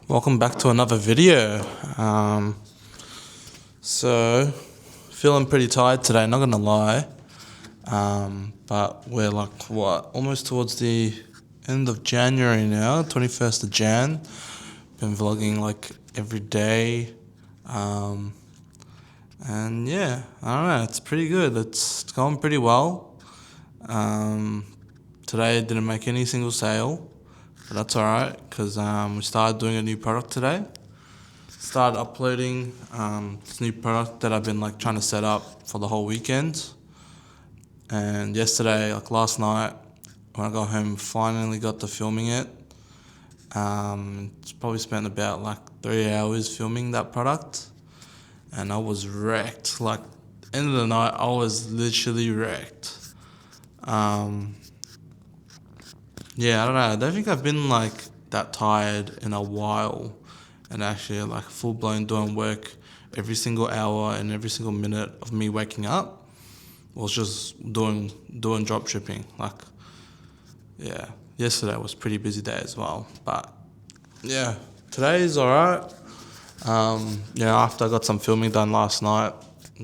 Welcome back to another video. So feeling pretty tired today, not gonna lie. But we're almost towards the end of January now, 21st of Jan. Been vlogging like every day. And yeah, I don't know, it's pretty good. It's going pretty well. Today I didn't make any single sale, but that's alright because we started doing a new product today. Started uploading this new product that I've been trying to set up for the whole weekend. And yesterday, last night, when I got home, finally got to filming it. It's probably spent about 3 hours filming that product, and I was wrecked. End of the night, I was literally wrecked. Yeah, I don't know. I don't think I've been that tired in a while, and actually full blown doing work every single hour and every single minute of me waking up was just doing drop shipping. Yeah, yesterday was a pretty busy day as well, but yeah, today is alright. After I got some filming done last night,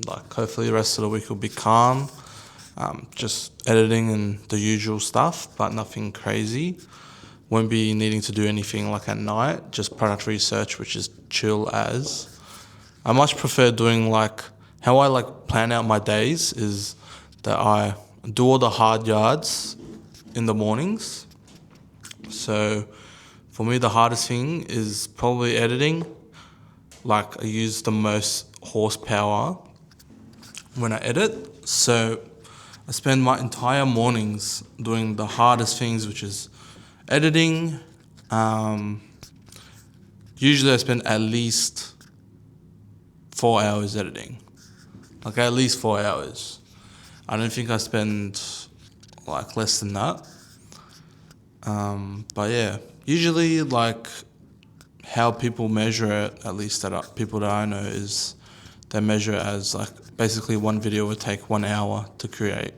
hopefully the rest of the week will be calm. Just editing and the usual stuff, but nothing crazy. Won't be needing to do anything at night, just product research, which is chill as. I much prefer doing how I plan out my days is that I do all the hard yards in the mornings. So for me, the hardest thing is probably editing. I use the most horsepower when I edit. So I spend my entire mornings doing the hardest things, which is editing. Usually I spend at least 4 hours editing. At least 4 hours. I don't think I spend less than that. But yeah, usually how people measure it, at least people that I know, is they measure it as basically one video would take 1 hour to create,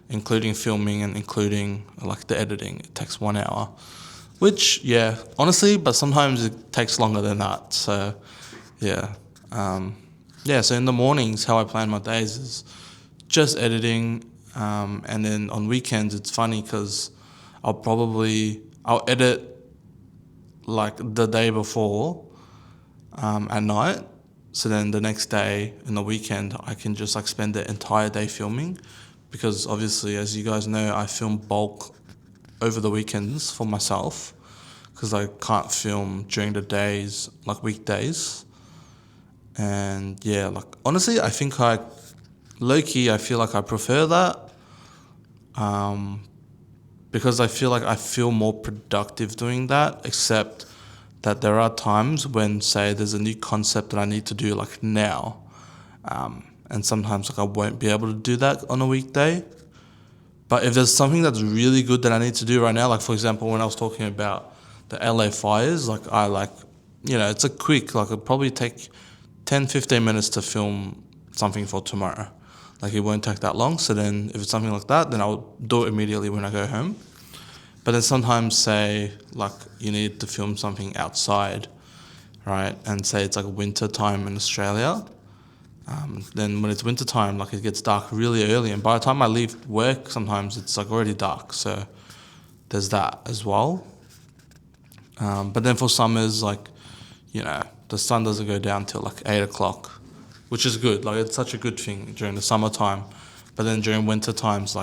including filming and including the editing. It takes 1 hour, which yeah, honestly, but sometimes it takes longer than that. So yeah, so in the mornings, how I plan my days is just editing, and then on weekends it's funny because I'll edit the day before at night. So then the next day in the weekend, I can just spend the entire day filming, because obviously, as you guys know, I film bulk over the weekends for myself because I can't film during the days, weekdays. And yeah, honestly, I think low-key, I feel I prefer that, because I feel I feel more productive doing that, except that there are times when, say, there's a new concept that I need to do now, and sometimes I won't be able to do that on a weekday. But if there's something that's really good that I need to do right now, for example, when I was talking about the LA fires, it's a quick, it'll probably take 10-15 minutes to film something for tomorrow. It won't take that long. So then if it's something like that, then I'll do it immediately when I go home. But then sometimes, say, you need to film something outside, right? And say it's winter time in Australia. Then when it's winter time, it gets dark really early. And by the time I leave work, sometimes it's already dark. So there's that as well. But then for summers, the sun doesn't go down till 8 o'clock, which is good. It's such a good thing during the summertime. But then during winter times,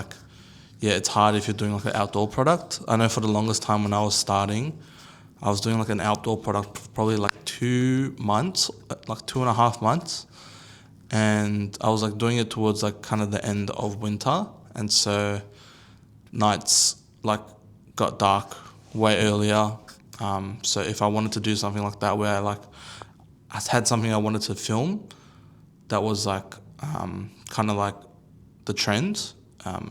yeah, it's hard if you're doing an outdoor product. I know for the longest time when I was starting, I was doing an outdoor product for probably 2 months, 2.5 months. And I was doing it towards kind of the end of winter. And so nights got dark way earlier. So if I wanted to do something like that where I had something I wanted to film that was kind of the trend,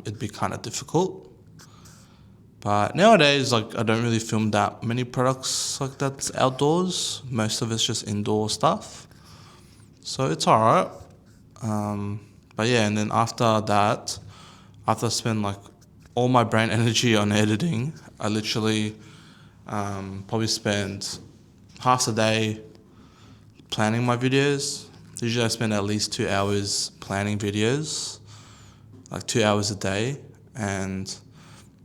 it'd be kind of difficult. But nowadays, I don't really film that many products that's outdoors. Most of it's just indoor stuff. So it's alright. But yeah, and then after that, after I spend all my brain energy on editing, I literally probably spend half the day planning my videos. Usually I spend at least 2 hours planning videos, like 2 hours a day, and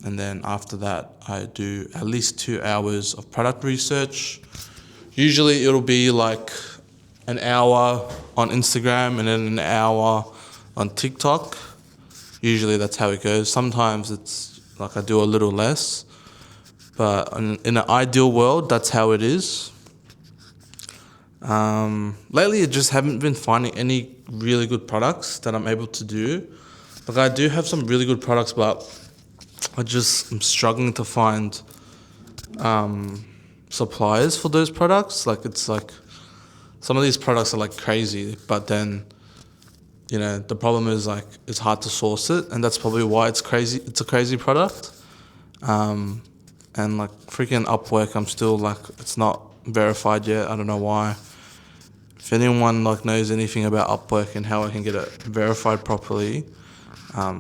then after that I do at least 2 hours of product research. Usually it'll be like an hour on Instagram and then an hour on TikTok. Usually that's how it goes. Sometimes it's like I do a little less, but in an ideal world, that's how it is. Lately, I just haven't been finding any really good products that I'm able to do. Like I do have some really good products, but I'm struggling to find suppliers for those products. Like it's like some of these products are like crazy, but then the problem is like it's hard to source it, and that's probably why it's crazy. It's a crazy product. And like freaking Upwork, I'm still like it's not verified yet. I don't know why. If anyone like knows anything about Upwork and how I can get it verified properly,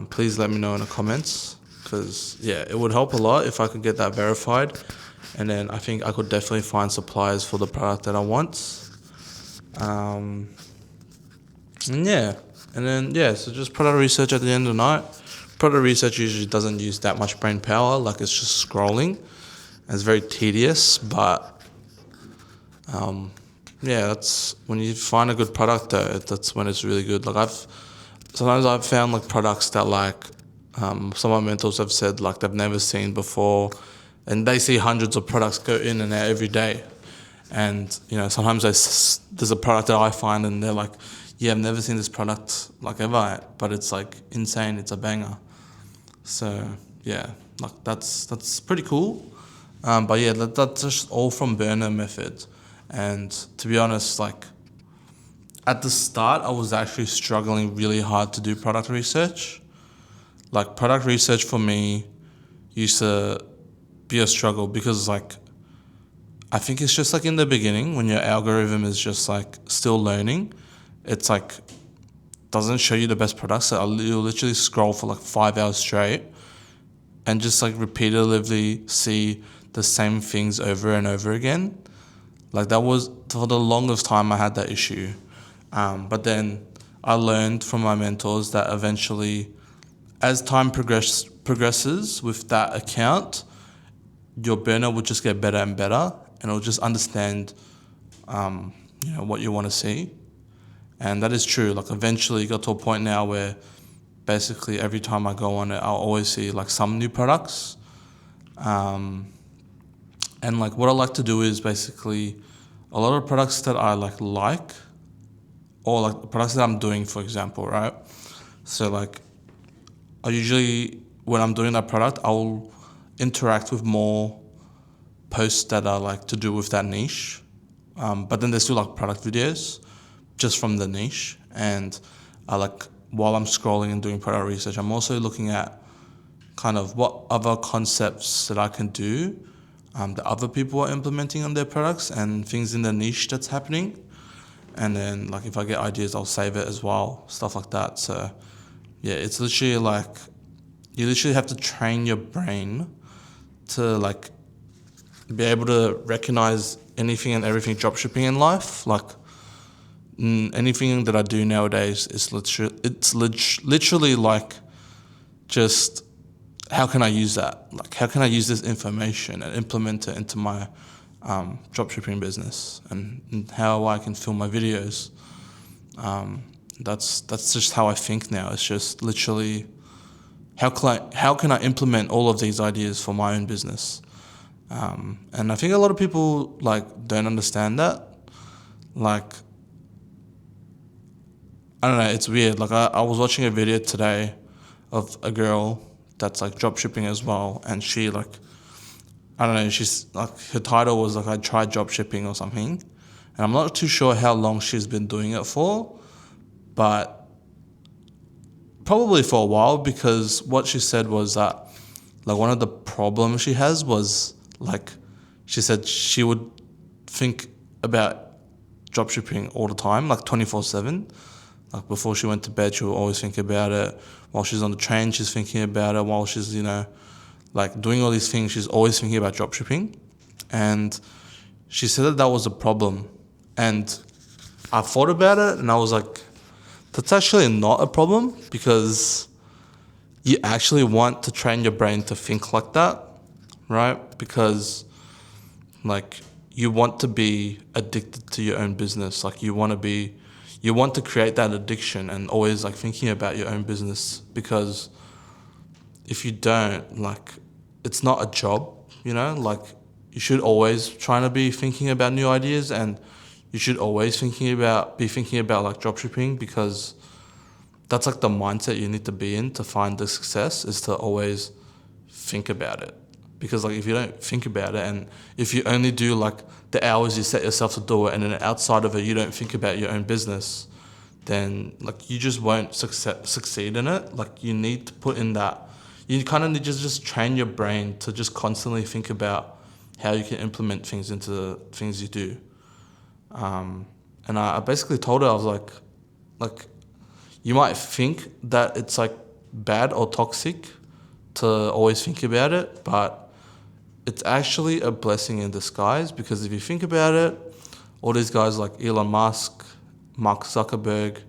please let me know in the comments. Because it would help a lot if I could get that verified, and then I think I could definitely find suppliers for the product that I want. So just product research at the end of the night. Product research usually doesn't use that much brain power, like it's just scrolling. It's very tedious, but that's when you find a good product though, that's when it's really good. Like sometimes I've found like products that like some of my mentors have said like they've never seen before, and they see hundreds of products go in and out every day. And sometimes there's a product that I find and they're like, yeah, I've never seen this product like ever, but it's like insane, it's a banger. So like that's pretty cool. That's just all from burner method. And to be honest, like at the start I was actually struggling really hard to do product research. Like product research for me used to be a struggle because like I think it's just like in the beginning when your algorithm is just like still learning, it's like doesn't show you the best products. So you'll literally scroll for like 5 hours straight and just like repeatedly see the same things over and over again. Like that was for the longest time I had that issue. But then I learned from my mentors that eventually as time progresses with that account, your burner will just get better and better, and it'll just understand, what you want to see. And that is true. Like eventually it got to a point now where basically every time I go on it, I'll always see like some new products. And like what I like to do is basically a lot of products that I like, or like products that I'm doing, for example, right? So like I usually, when I'm doing that product, I'll interact with more posts that are like to do with that niche. But then there's still like product videos just from the niche. And I like, while I'm scrolling and doing product research, I'm also looking at kind of what other concepts that I can do that other people are implementing on their products and things in the niche that's happening. And then like if I get ideas, I'll save it as well, stuff like that. So it's literally like you literally have to train your brain to like be able to recognize anything and everything dropshipping in life. Like anything that I do nowadays is literally like just how can I use that? Like how can I use this information and implement it into my dropshipping business and how I can film my videos. That's just how I think now. It's just literally how can I implement all of these ideas for my own business? And I think a lot of people like don't understand that. Like I don't know, it's weird. Like I was watching a video today of a girl that's like dropshipping as well, and she like I don't know, she's like her title was like I tried dropshipping or something, and I'm not too sure how long she's been doing it for, but probably for a while, because what she said was that like one of the problems she has was like she said she would think about dropshipping all the time, like 24/7. Like before she went to bed, she would always think about it. While she's on the train, she's thinking about it. While she's like doing all these things, she's always thinking about dropshipping. And she said that was a problem. And I thought about it and I was like, that's actually not a problem, because you actually want to train your brain to think like that, right? Because like you want to be addicted to your own business. Like you want to create that addiction and always like thinking about your own business, because if you don't, like, it's not a job, like you should always trying to be thinking about new ideas, and you should always be thinking about like dropshipping, because that's like the mindset you need to be in to find the success, is to always think about it. Because like if you don't think about it, and if you only do like the hours you set yourself to do it, and then outside of it you don't think about your own business, then like you just won't succeed in it. Like you need to put in that, you kind of need to just train your brain to just constantly think about how you can implement things into the things you do. And I basically told her, I was like you might think that it's like bad or toxic to always think about it, but it's actually a blessing in disguise, because if you think about it, all these guys like Elon Musk, Mark Zuckerberg,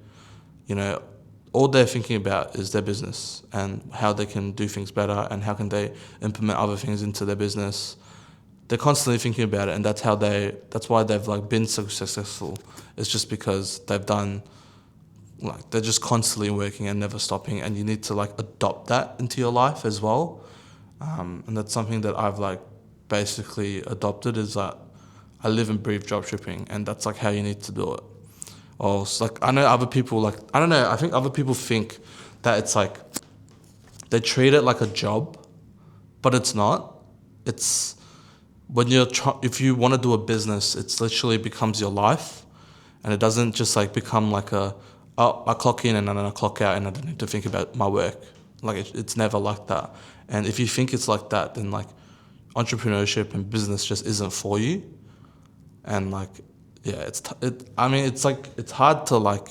all they're thinking about is their business and how they can do things better and how can they implement other things into their business. They're constantly thinking about it, and that's why they've like been so successful. It's just because they're just constantly working and never stopping, and you need to like adopt that into your life as well. And that's something that I've like basically adopted, is that I live and breathe dropshipping, and that's like how you need to do it. Or it's like I know other people, like I don't know, I think other people think that it's like they treat it like a job, but it's not. It's when if you want to do a business, it's literally becomes your life, and it doesn't just like become like I clock in and then I clock out and I don't need to think about my work. Like it's never like that. And if you think it's like that, then like entrepreneurship and business just isn't for you. And like, yeah, it's like, it's hard to like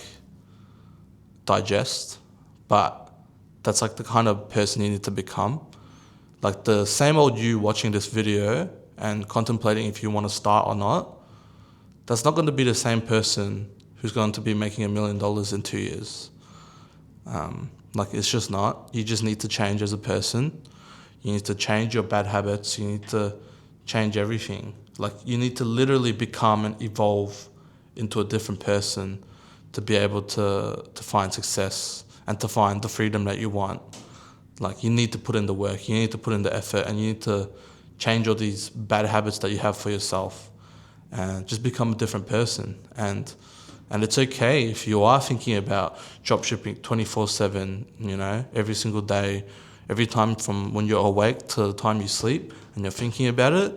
digest, but that's like the kind of person you need to become. Like the same old you watching this video and contemplating if you want to start or not, that's not going to be the same person who's going to be making $1 million in 2 years. Like it's just not. You just need to change as a person. You need to change your bad habits. You need to change everything. Like you need to literally become and evolve into a different person to be able to find success and to find the freedom that you want. Like you need to put in the work, you need to put in the effort, and you need to change all these bad habits that you have for yourself and just become a different person. And it's okay if you are thinking about dropshipping 24/7, every single day, every time from when you're awake to the time you sleep, and you're thinking about it.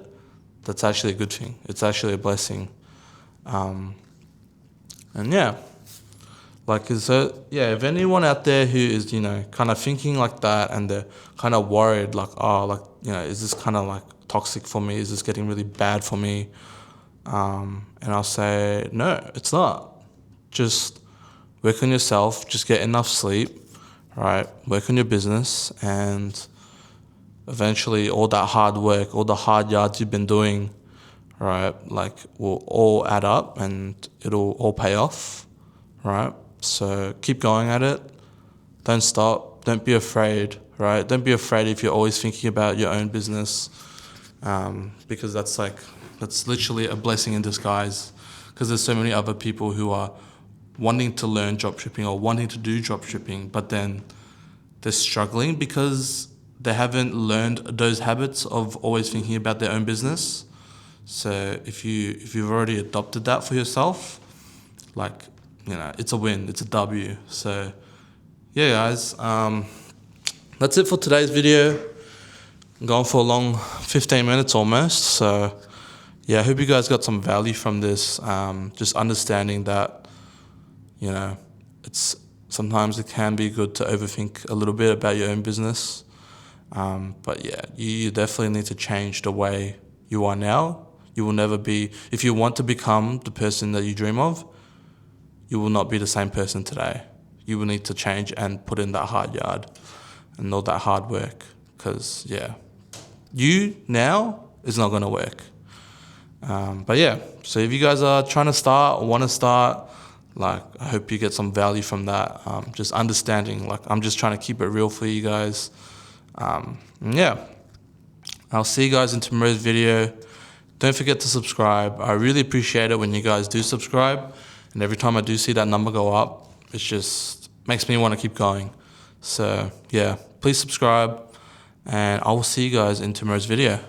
That's actually a good thing. It's actually a blessing. And yeah, like, if anyone out there who is, kind of thinking like that, and they're kind of worried, like, is this kind of like toxic for me? Is this getting really bad for me? And I'll say, no, it's not. Just work on yourself, just get enough sleep, right? Work on your business, and eventually all that hard work, all the hard yards you've been doing, right, like will all add up and it'll all pay off, right? So keep going at it. Don't stop. Don't be afraid, right? Don't be afraid if you're always thinking about your own business, because that's literally a blessing in disguise, because there's so many other people who are wanting to learn dropshipping or wanting to do dropshipping, but then they're struggling because they haven't learned those habits of always thinking about their own business. So if you've already adopted that for yourself, like, it's a win, it's a W. So yeah, guys, that's it for today's video. I'm going for a long 15 minutes almost. So yeah, I hope you guys got some value from this. Just understanding that, sometimes it can be good to overthink a little bit about your own business. But yeah, you definitely need to change the way you are now. You will never be, if you want to become the person that you dream of, you will not be the same person today. You will need to change and put in that hard yard and all that hard work, because you now is not going to work. But yeah, so if you guys are trying to start or want to start, like, I hope you get some value from that. Just understanding, like, I'm just trying to keep it real for you guys. Yeah, I'll see you guys in tomorrow's video. Don't forget to subscribe. I really appreciate it when you guys do subscribe. And every time I do see that number go up, it just makes me want to keep going. So yeah, please subscribe, and I will see you guys in tomorrow's video.